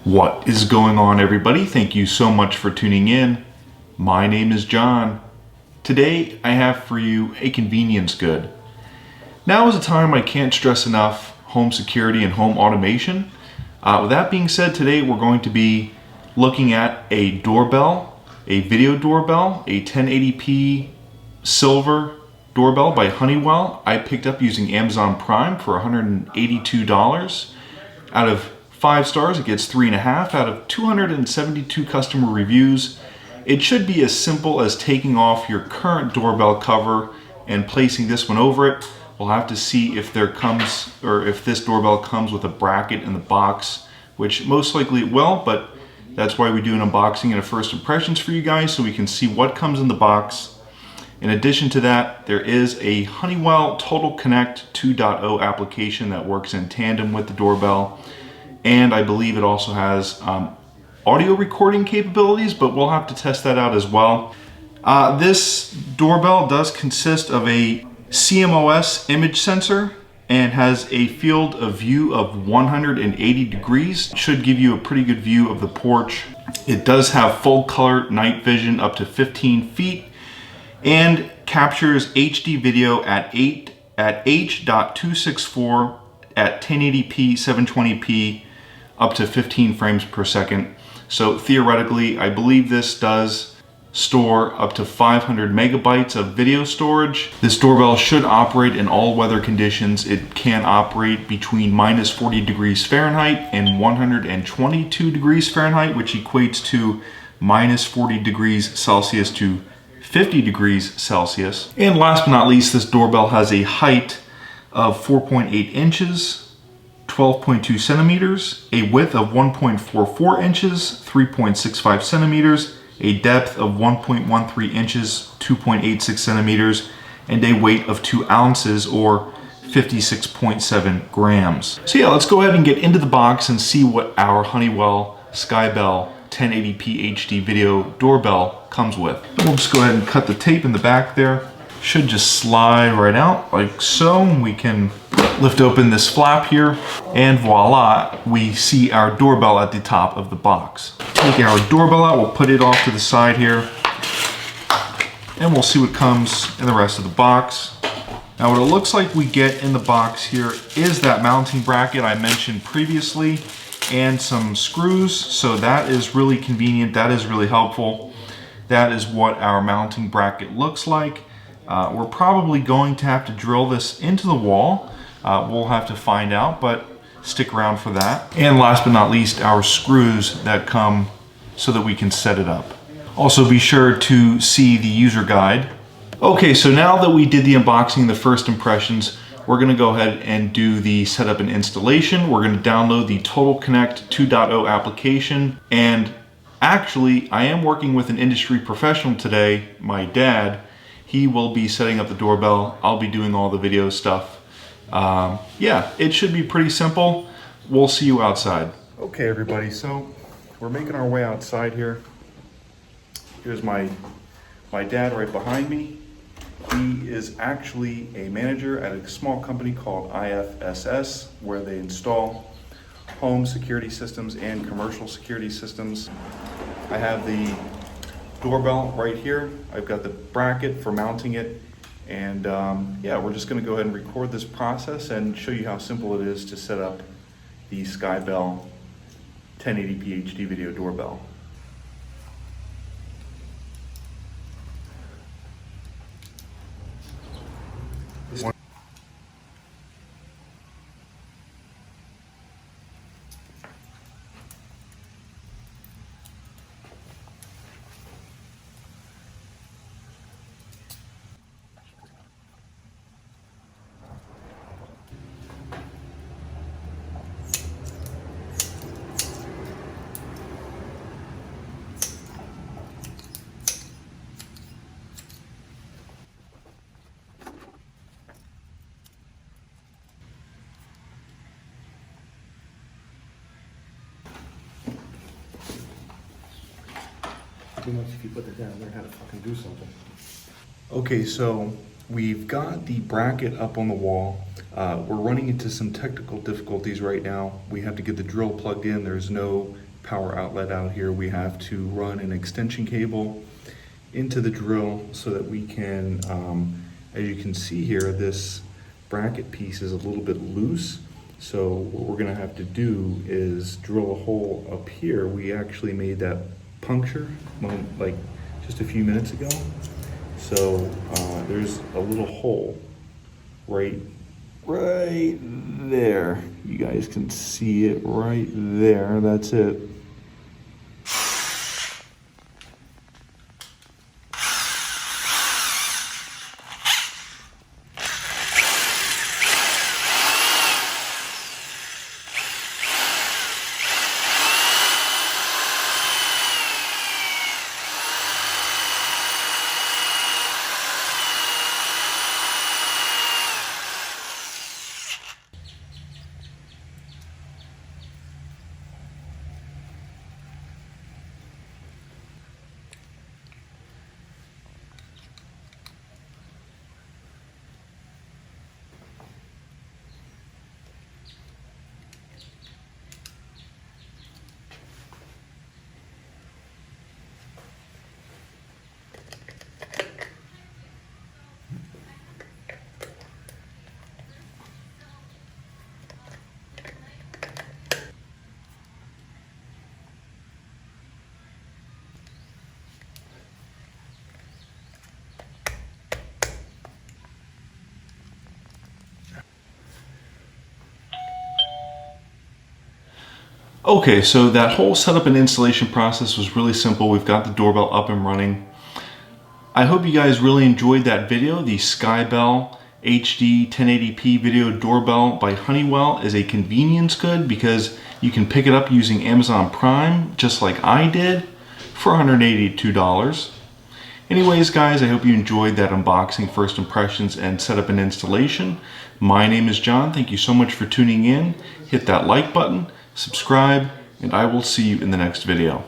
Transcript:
What is going on, everybody? Thank you so much for tuning in. My name is John. Today I have for you a convenience good. Now is a time I can't stress enough home security and home automation. With that being said, today we're going to be looking at a doorbell, a video doorbell, a 1080p silver doorbell by Honeywell. I picked up using Amazon Prime for $182. Out of 5 stars, it gets 3.5 out of 272 customer reviews. It should be as simple as taking off your current doorbell cover and placing this one over it. We'll have to see if if this doorbell comes with a bracket in the box, which most likely it will, but that's why we do an unboxing and a first impressions for you guys, so we can see what comes in the box. In addition to that, there is a Honeywell Total Connect 2.0 application that works in tandem with the doorbell. And I believe it also has audio recording capabilities, but we'll have to test that out as well. This doorbell does consist of a CMOS image sensor and has a field of view of 180 degrees. Should give you a pretty good view of the porch. It does have full color night vision up to 15 feet and captures HD video at H.264 at 1080p 720p up to 15 frames per second. So theoretically, I believe this does store up to 500 megabytes of video storage. This doorbell should operate in all weather conditions. It can operate between minus 40 degrees Fahrenheit and 122 degrees Fahrenheit, which equates to minus 40 degrees Celsius to 50 degrees Celsius. And last but not least, this doorbell has a height of 4.8 inches, 12.2 centimeters, a width of 1.44 inches, 3.65 centimeters, a depth of 1.13 inches, 2.86 centimeters, and a weight of 2 ounces or 56.7 grams. So yeah, let's go ahead and get into the box and see what our Honeywell SkyBell 1080p HD video doorbell comes with. And we'll just go ahead and cut the tape in the back there. Should just slide right out like so. We can lift open this flap here, and voila, we see our doorbell at the top of the box. Take our doorbell out, we'll put it off to the side here, and we'll see what comes in the rest of the box. Now what it looks like we get in the box here is that mounting bracket I mentioned previously, and some screws, so that is really convenient, that is really helpful. That is what our mounting bracket looks like. We're probably going to have to drill this into the wall. We'll have to find out, but stick around for that. And last but not least, our screws that come so that we can set it up. Also be sure to see the user guide. Okay, so now that we did the unboxing, the first impressions, we're gonna go ahead and do the setup and installation. We're gonna download the Total Connect 2.0 application. And actually, I am working with an industry professional today, my dad. He will be setting up the doorbell. I'll be doing all the video stuff. Yeah, it should be pretty simple. We'll see you outside. Okay, everybody, so we're making our way outside here. Here's my dad right behind me. He is actually a manager at a small company called IFSS, where they install home security systems and commercial security systems. I have the doorbell right here. I've got the bracket for mounting it. And yeah, we're just gonna go ahead and record this process and show you how simple it is to set up the SkyBell 1080p HD video doorbell. Too much if you put that down, learn how to fucking do something. Okay, so we've got the bracket up on the wall. We're running into some technical difficulties right now. We have to get the drill plugged in. There's no power outlet out here, we have to run an extension cable into the drill so that we can, as you can see here, this bracket piece is a little bit loose. So what we're gonna have to do is drill a hole up here. We actually made that puncture like just a few minutes ago. So there's a little hole right there. You guys can see it right there. That's it. Okay, so that whole setup and installation process was really simple. We've got the doorbell up and running. I hope you guys really enjoyed that video. The SkyBell HD 1080p video doorbell by Honeywell is a convenience good because you can pick it up using Amazon Prime, just like I did, for $182. Anyways, guys, I hope you enjoyed that unboxing, first impressions, and setup and installation. My name is John. Thank you so much for tuning in. Hit that like button, subscribe, and I will see you in the next video.